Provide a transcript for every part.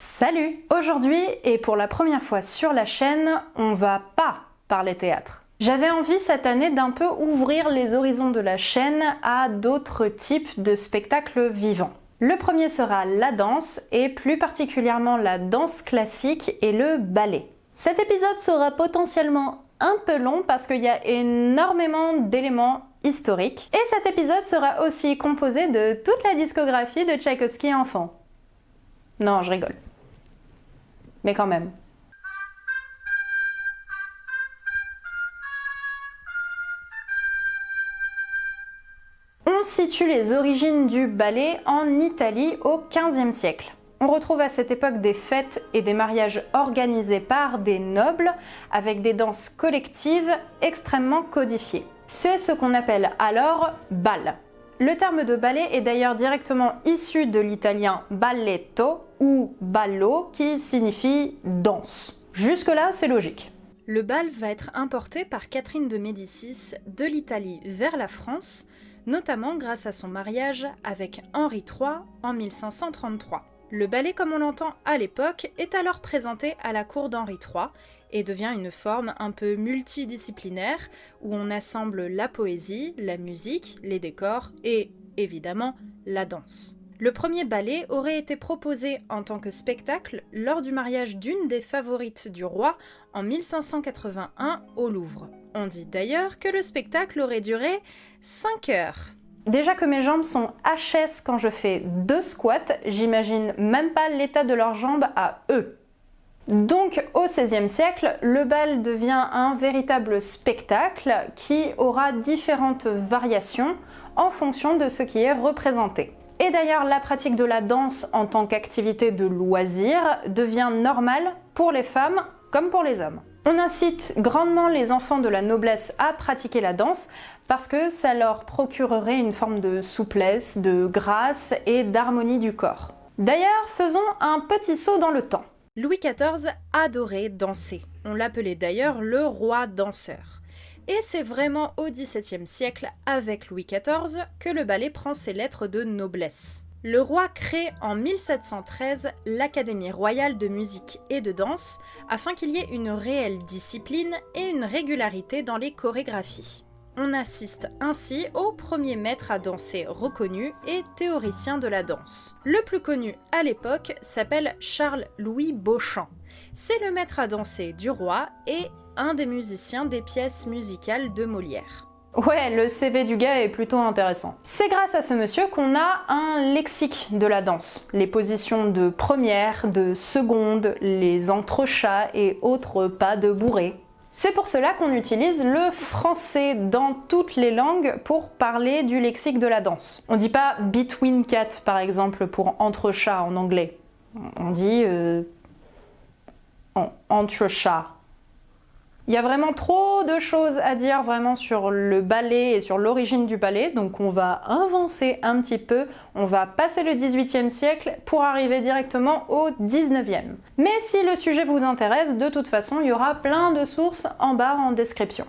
Salut! Aujourd'hui, et pour la première fois sur la chaîne, on va pas parler théâtre. J'avais envie cette année d'un peu ouvrir les horizons de la chaîne à d'autres types de spectacles vivants. Le premier sera la danse, et plus particulièrement la danse classique et le ballet. Cet épisode sera potentiellement un peu long parce qu'il y a énormément d'éléments historiques. Et cet épisode sera aussi composé de toute la discographie de Tchaïkovski enfant. Non, je rigole. Mais quand même. On situe les origines du ballet en Italie au XVe siècle. On retrouve à cette époque des fêtes et des mariages organisés par des nobles avec des danses collectives extrêmement codifiées. C'est ce qu'on appelle alors bal. Le terme de ballet est d'ailleurs directement issu de l'italien balletto ou ballo qui signifie danse. Jusque-là, c'est logique. Le bal va être importé par Catherine de Médicis de l'Italie vers la France, notamment grâce à son mariage avec Henri III en 1533. Le ballet comme on l'entend à l'époque est alors présenté à la cour d'Henri III et devient une forme un peu multidisciplinaire où on assemble la poésie, la musique, les décors et, évidemment, la danse. Le premier ballet aurait été proposé en tant que spectacle lors du mariage d'une des favorites du roi en 1581 au Louvre. On dit d'ailleurs que le spectacle aurait duré 5 heures. Déjà que mes jambes sont HS quand je fais 2 squats, j'imagine même pas l'état de leurs jambes à eux. Donc au XVIe siècle, le bal devient un véritable spectacle qui aura différentes variations en fonction de ce qui est représenté. Et d'ailleurs, la pratique de la danse en tant qu'activité de loisir devient normale pour les femmes comme pour les hommes. On incite grandement les enfants de la noblesse à pratiquer la danse parce que ça leur procurerait une forme de souplesse, de grâce et d'harmonie du corps. D'ailleurs, faisons un petit saut dans le temps. Louis XIV adorait danser. On l'appelait d'ailleurs le roi danseur. Et c'est vraiment au XVIIe siècle, avec Louis XIV, que le ballet prend ses lettres de noblesse. Le roi crée en 1713 l'Académie royale de musique et de danse afin qu'il y ait une réelle discipline et une régularité dans les chorégraphies. On assiste ainsi au premier maître à danser reconnu et théoricien de la danse. Le plus connu à l'époque s'appelle Charles-Louis Beauchamp. C'est le maître à danser du roi et un des musiciens des pièces musicales de Molière. Ouais, le CV du gars est plutôt intéressant. C'est grâce à ce monsieur qu'on a un lexique de la danse. Les positions de première, de seconde, les entrechats et autres pas de bourrée. C'est pour cela qu'on utilise le français dans toutes les langues pour parler du lexique de la danse. On dit pas between cat par exemple pour entrechat en anglais. On dit entrechat. Il y a vraiment trop de choses à dire vraiment sur le ballet et sur l'origine du ballet, donc on va avancer un petit peu, on va passer le XVIIIe siècle pour arriver directement au XIXe. Mais si le sujet vous intéresse, de toute façon, il y aura plein de sources en bas en description.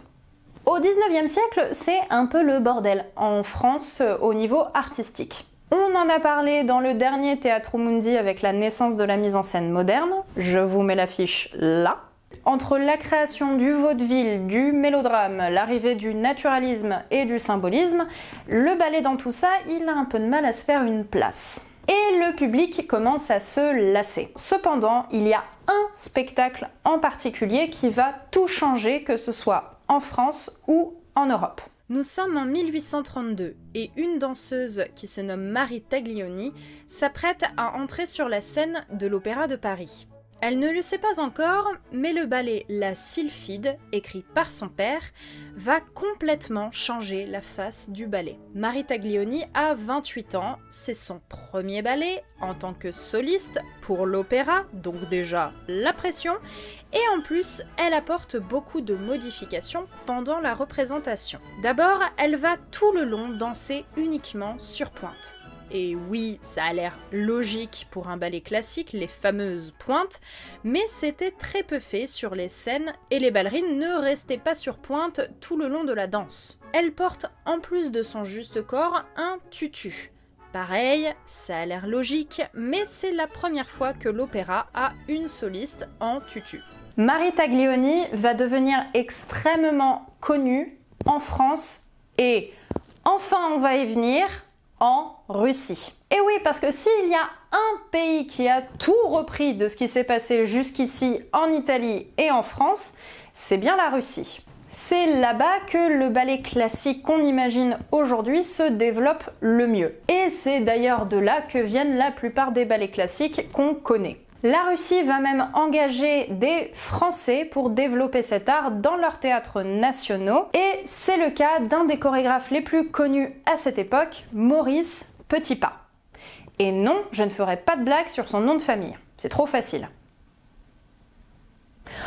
Au XIXe siècle, c'est un peu le bordel en France au niveau artistique. On en a parlé dans le dernier Théâtre Mundi avec la naissance de la mise en scène moderne, je vous mets l'affiche là. Entre la création du vaudeville, du mélodrame, l'arrivée du naturalisme et du symbolisme, le ballet dans tout ça, il a un peu de mal à se faire une place. Et le public commence à se lasser. Cependant, il y a un spectacle en particulier qui va tout changer, que ce soit en France ou en Europe. Nous sommes en 1832 et une danseuse qui se nomme Marie Taglioni s'apprête à entrer sur la scène de l'Opéra de Paris. Elle ne le sait pas encore, mais le ballet La Sylphide, écrit par son père, va complètement changer la face du ballet. Marie Taglioni a 28 ans, c'est son premier ballet en tant que soliste pour l'opéra, donc déjà la pression, et en plus, elle apporte beaucoup de modifications pendant la représentation. D'abord, elle va tout le long danser uniquement sur pointe. Et oui, ça a l'air logique pour un ballet classique, les fameuses pointes, mais c'était très peu fait sur les scènes et les ballerines ne restaient pas sur pointe tout le long de la danse. Elle porte, en plus de son juste corps, un tutu. Pareil, ça a l'air logique, mais c'est la première fois que l'opéra a une soliste en tutu. Marie Taglioni va devenir extrêmement connue en France et, enfin on va y venir, en Russie. Et oui, parce que s'il y a un pays qui a tout repris de ce qui s'est passé jusqu'ici en Italie et en France, c'est bien la Russie. C'est là-bas que le ballet classique qu'on imagine aujourd'hui se développe le mieux. Et c'est d'ailleurs de là que viennent la plupart des ballets classiques qu'on connaît. La Russie va même engager des Français pour développer cet art dans leurs théâtres nationaux. Et c'est le cas d'un des chorégraphes les plus connus à cette époque, Maurice Petipa. Et non, je ne ferai pas de blague sur son nom de famille. C'est trop facile.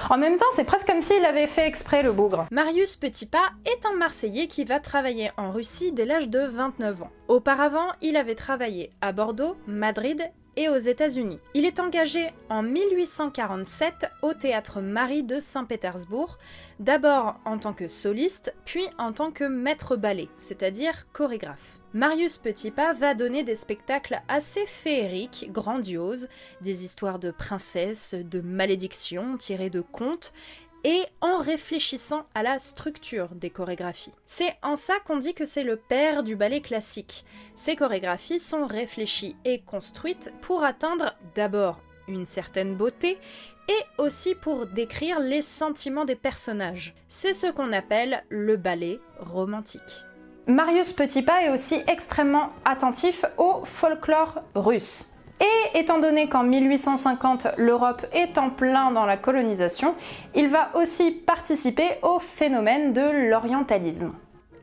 En même temps, c'est presque comme s'il avait fait exprès, le bougre. Marius Petipa est un Marseillais qui va travailler en Russie dès l'âge de 29 ans. Auparavant, il avait travaillé à Bordeaux, Madrid et aux États-Unis. Il est engagé en 1847 au Théâtre Marie de Saint-Pétersbourg, d'abord en tant que soliste, puis en tant que maître ballet, c'est-à-dire chorégraphe. Marius Petipa va donner des spectacles assez féeriques, grandioses, des histoires de princesses, de malédictions tirées de contes, et en réfléchissant à la structure des chorégraphies. C'est en ça qu'on dit que c'est le père du ballet classique. Ces chorégraphies sont réfléchies et construites pour atteindre d'abord une certaine beauté et aussi pour décrire les sentiments des personnages. C'est ce qu'on appelle le ballet romantique. Marius Petipa est aussi extrêmement attentif au folklore russe. Et étant donné qu'en 1850, l'Europe est en plein dans la colonisation, il va aussi participer au phénomène de l'orientalisme.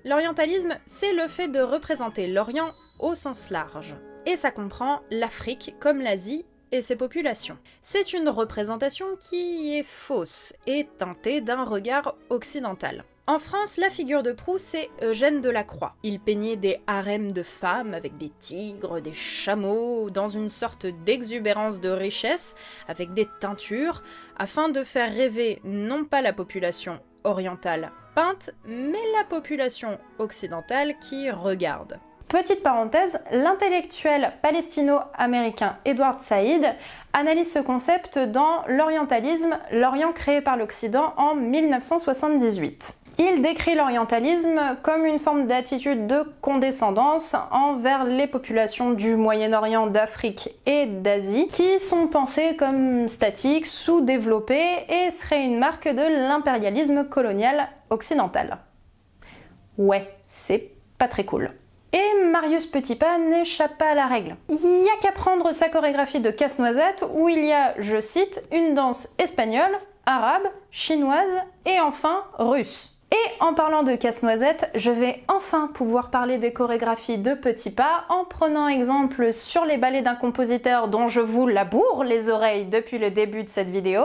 L'orientalisme, c'est le fait de représenter l'Orient au sens large. Et ça comprend l'Afrique comme l'Asie et ses populations. C'est une représentation qui est fausse et teintée d'un regard occidental. En France, la figure de proue, c'est Eugène Delacroix. Il peignait des harems de femmes avec des tigres, des chameaux, dans une sorte d'exubérance de richesse, avec des teintures, afin de faire rêver non pas la population orientale peinte, mais la population occidentale qui regarde. Petite parenthèse, l'intellectuel palestino-américain Edward Said analyse ce concept dans L'Orientalisme, l'Orient créé par l'Occident en 1978. Il décrit l'orientalisme comme une forme d'attitude de condescendance envers les populations du Moyen-Orient, d'Afrique et d'Asie qui sont pensées comme statiques, sous-développées et seraient une marque de l'impérialisme colonial occidental. Ouais, c'est pas très cool. Et Marius Petipa n'échappe pas à la règle. Il n'y a qu'à prendre sa chorégraphie de Casse-Noisette où il y a, je cite, une danse espagnole, arabe, chinoise et enfin russe. Et en parlant de Casse-Noisette, je vais enfin pouvoir parler des chorégraphies de Petipa en prenant exemple sur les ballets d'un compositeur dont je vous laboure les oreilles depuis le début de cette vidéo.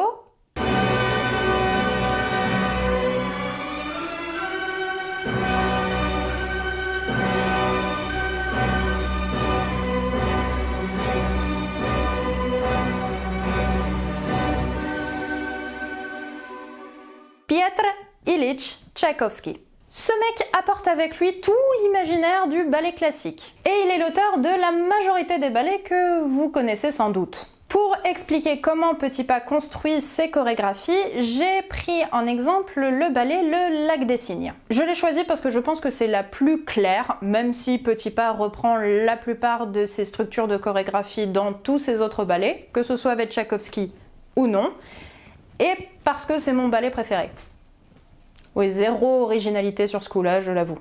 Piotr Ilyich Tchaïkovski. Ce mec apporte avec lui tout l'imaginaire du ballet classique. Et il est l'auteur de la majorité des ballets que vous connaissez sans doute. Pour expliquer comment Petipa construit ses chorégraphies, j'ai pris en exemple le ballet Le Lac des Cygnes. Je l'ai choisi parce que je pense que c'est la plus claire, même si Petipa reprend la plupart de ses structures de chorégraphie dans tous ses autres ballets, que ce soit avec Tchaïkovski ou non, et parce que c'est mon ballet préféré. Oui, zéro originalité sur ce coup-là, je l'avoue.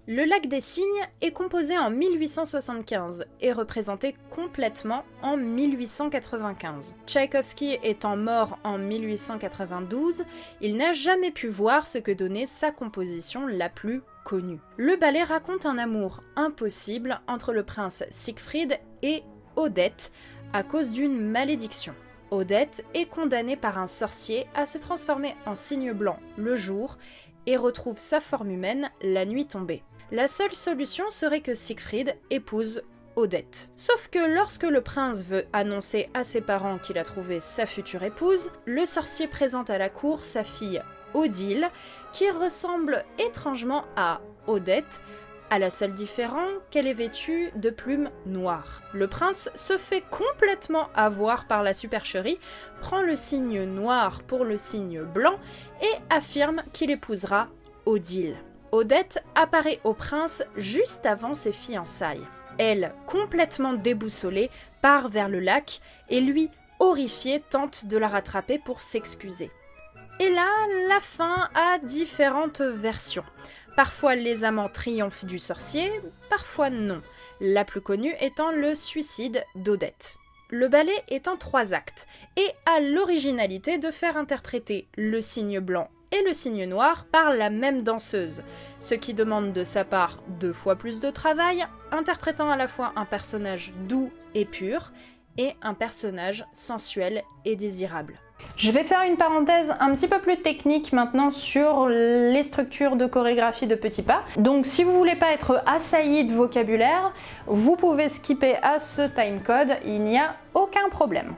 Le Lac des Cygnes est composé en 1875 et représenté complètement en 1895. Tchaïkovski étant mort en 1892, il n'a jamais pu voir ce que donnait sa composition la plus connue. Le ballet raconte un amour impossible entre le prince Siegfried et Odette à cause d'une malédiction. Odette est condamnée par un sorcier à se transformer en cygne blanc le jour et retrouve sa forme humaine la nuit tombée. La seule solution serait que Siegfried épouse Odette. Sauf que lorsque le prince veut annoncer à ses parents qu'il a trouvé sa future épouse, le sorcier présente à la cour sa fille Odile, qui ressemble étrangement à Odette, à la seule différence qu'elle est vêtue de plumes noires. Le prince se fait complètement avoir par la supercherie, prend le signe noir pour le signe blanc et affirme qu'il épousera Odile. Odette apparaît au prince juste avant ses fiançailles. Elle, complètement déboussolée, part vers le lac et lui, horrifié, tente de la rattraper pour s'excuser. Et là, la fin a différentes versions. Parfois les amants triomphent du sorcier, parfois non, la plus connue étant le suicide d'Odette. Le ballet est en 3 actes et a l'originalité de faire interpréter le signe blanc et le signe noir par la même danseuse, ce qui demande de sa part 2 fois plus de travail, interprétant à la fois un personnage doux et pur et un personnage sensuel et désirable. Je vais faire une parenthèse un petit peu plus technique maintenant sur les structures de chorégraphie de Petits Pas. Donc si vous voulez pas être assailli de vocabulaire, vous pouvez skipper à ce timecode, il n'y a aucun problème.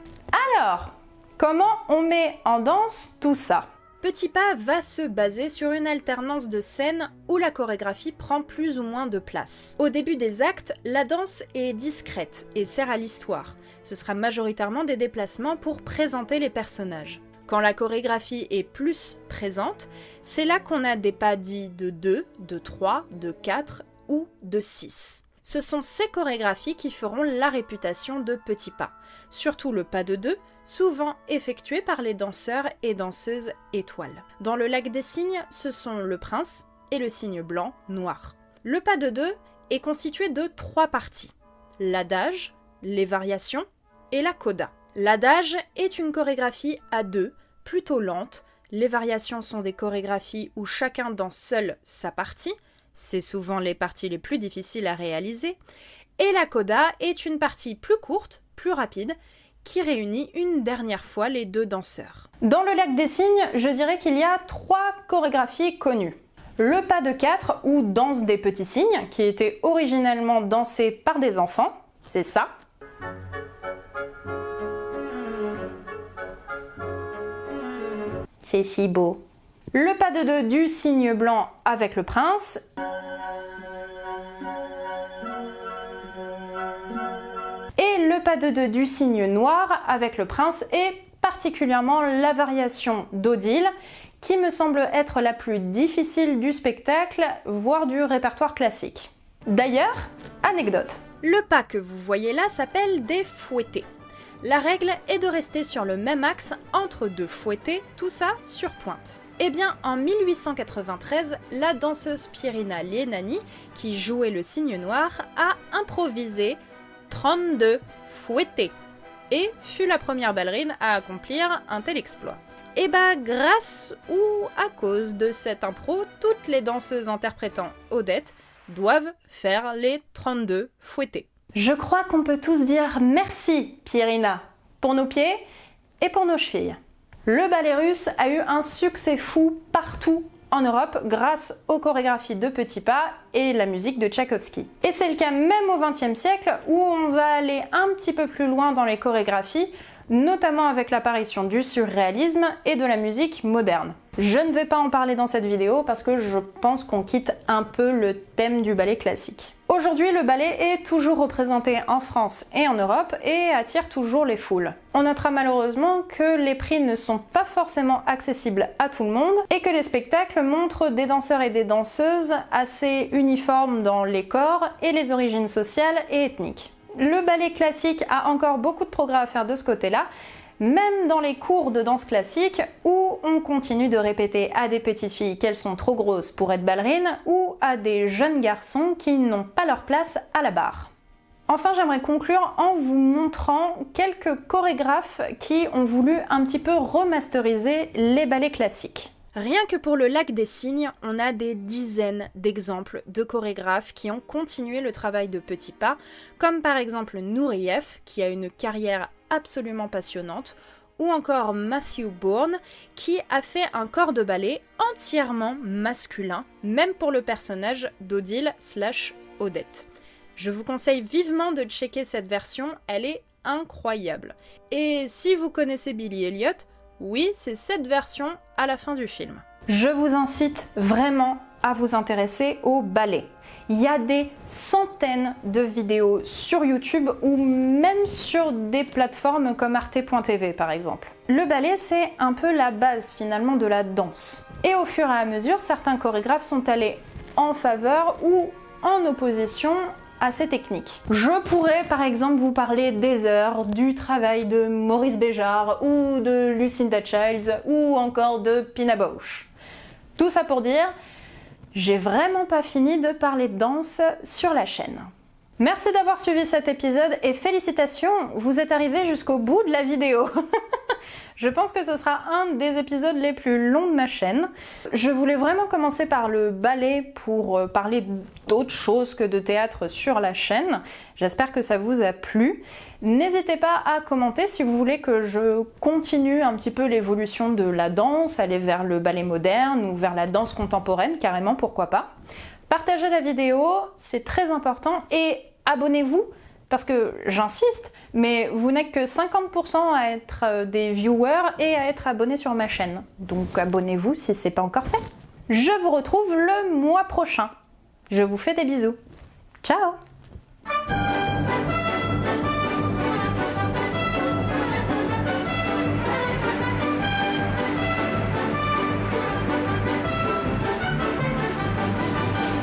Alors, comment on met en danse tout ça ? Petits Pas va se baser sur une alternance de scènes où la chorégraphie prend plus ou moins de place. Au début des actes, la danse est discrète et sert à l'histoire. Ce sera majoritairement des déplacements pour présenter les personnages. Quand la chorégraphie est plus présente, c'est là qu'on a des pas dits de 2, de 3, de 4 ou de 6. Ce sont ces chorégraphies qui feront la réputation de Petits Pas, surtout le pas de 2, souvent effectué par les danseurs et danseuses étoiles. Dans le lac des cygnes, ce sont le prince et le cygne blanc noir. Le pas de 2 est constitué de 3 parties, l'adage, les variations et la coda. L'adage est une chorégraphie à 2, plutôt lente. Les variations sont des chorégraphies où chacun danse seul sa partie, c'est souvent les parties les plus difficiles à réaliser, et la coda est une partie plus courte, plus rapide, qui réunit une dernière fois les 2 danseurs. Dans le lac des cygnes, je dirais qu'il y a 3 chorégraphies connues. Le pas de 4 ou danse des petits cygnes, qui était originellement dansé par des enfants, c'est ça. C'est si beau. Le pas de 2 du cygne blanc avec le prince. Et le pas de 2 du cygne noir avec le prince et particulièrement la variation d'Odile, qui me semble être la plus difficile du spectacle, voire du répertoire classique. D'ailleurs, anecdote. Le pas que vous voyez là s'appelle des fouettés. La règle est de rester sur le même axe entre 2 fouettés, tout ça sur pointe. Eh bien, en 1893, la danseuse Pierina Lienani, qui jouait le cygne noir, a improvisé 32 fouettés et fut la première ballerine à accomplir un tel exploit. Et bah, grâce ou à cause de cette impro, toutes les danseuses interprétant Odette doivent faire les 32 fouettés. Je crois qu'on peut tous dire merci, Pierina, pour nos pieds et pour nos chevilles. Le ballet russe a eu un succès fou partout en Europe grâce aux chorégraphies de Petits Pas et la musique de Tchaïkovski. Et c'est le cas même au XXe siècle où on va aller un petit peu plus loin dans les chorégraphies, notamment avec l'apparition du surréalisme et de la musique moderne. Je ne vais pas en parler dans cette vidéo parce que je pense qu'on quitte un peu le thème du ballet classique. Aujourd'hui, le ballet est toujours représenté en France et en Europe et attire toujours les foules. On notera malheureusement que les prix ne sont pas forcément accessibles à tout le monde et que les spectacles montrent des danseurs et des danseuses assez uniformes dans les corps et les origines sociales et ethniques. Le ballet classique a encore beaucoup de progrès à faire de ce côté-là, même dans les cours de danse classique où on continue de répéter à des petites filles qu'elles sont trop grosses pour être ballerines ou à des jeunes garçons qui n'ont pas leur place à la barre. Enfin, j'aimerais conclure en vous montrant quelques chorégraphes qui ont voulu un petit peu remasteriser les ballets classiques. Rien que pour le lac des cygnes, on a des dizaines d'exemples de chorégraphes qui ont continué le travail de Petits Pas, comme par exemple Nureyev, qui a une carrière absolument passionnante, ou encore Matthew Bourne, qui a fait un corps de ballet entièrement masculin, même pour le personnage d'Odile/Odette. Je vous conseille vivement de checker cette version, elle est incroyable. Et si vous connaissez Billy Elliot, oui, c'est cette version à la fin du film. Je vous incite vraiment à vous intéresser au ballet. Il y a des centaines de vidéos sur YouTube ou même sur des plateformes comme arte.tv par exemple. Le ballet, c'est un peu la base finalement de la danse. Et au fur et à mesure, certains chorégraphes sont allés en faveur ou en opposition à ces techniques. Je pourrais par exemple vous parler des heures du travail de Maurice Béjart ou de Lucinda Childs ou encore de Pina Bausch. Tout ça pour dire, j'ai vraiment pas fini de parler de danse sur la chaîne. Merci d'avoir suivi cet épisode et félicitations, vous êtes arrivés jusqu'au bout de la vidéo. Je pense que ce sera un des épisodes les plus longs de ma chaîne. Je voulais vraiment commencer par le ballet pour parler d'autres choses que de théâtre sur la chaîne. J'espère que ça vous a plu. N'hésitez pas à commenter si vous voulez que je continue un petit peu l'évolution de la danse, aller vers le ballet moderne ou vers la danse contemporaine, carrément, pourquoi pas. Partagez la vidéo, c'est très important, et abonnez-vous, parce que j'insiste, mais vous n'êtes que 50% à être des viewers et à être abonnés sur ma chaîne. Donc abonnez-vous si c'est pas encore fait. Je vous retrouve le mois prochain. Je vous fais des bisous. Ciao!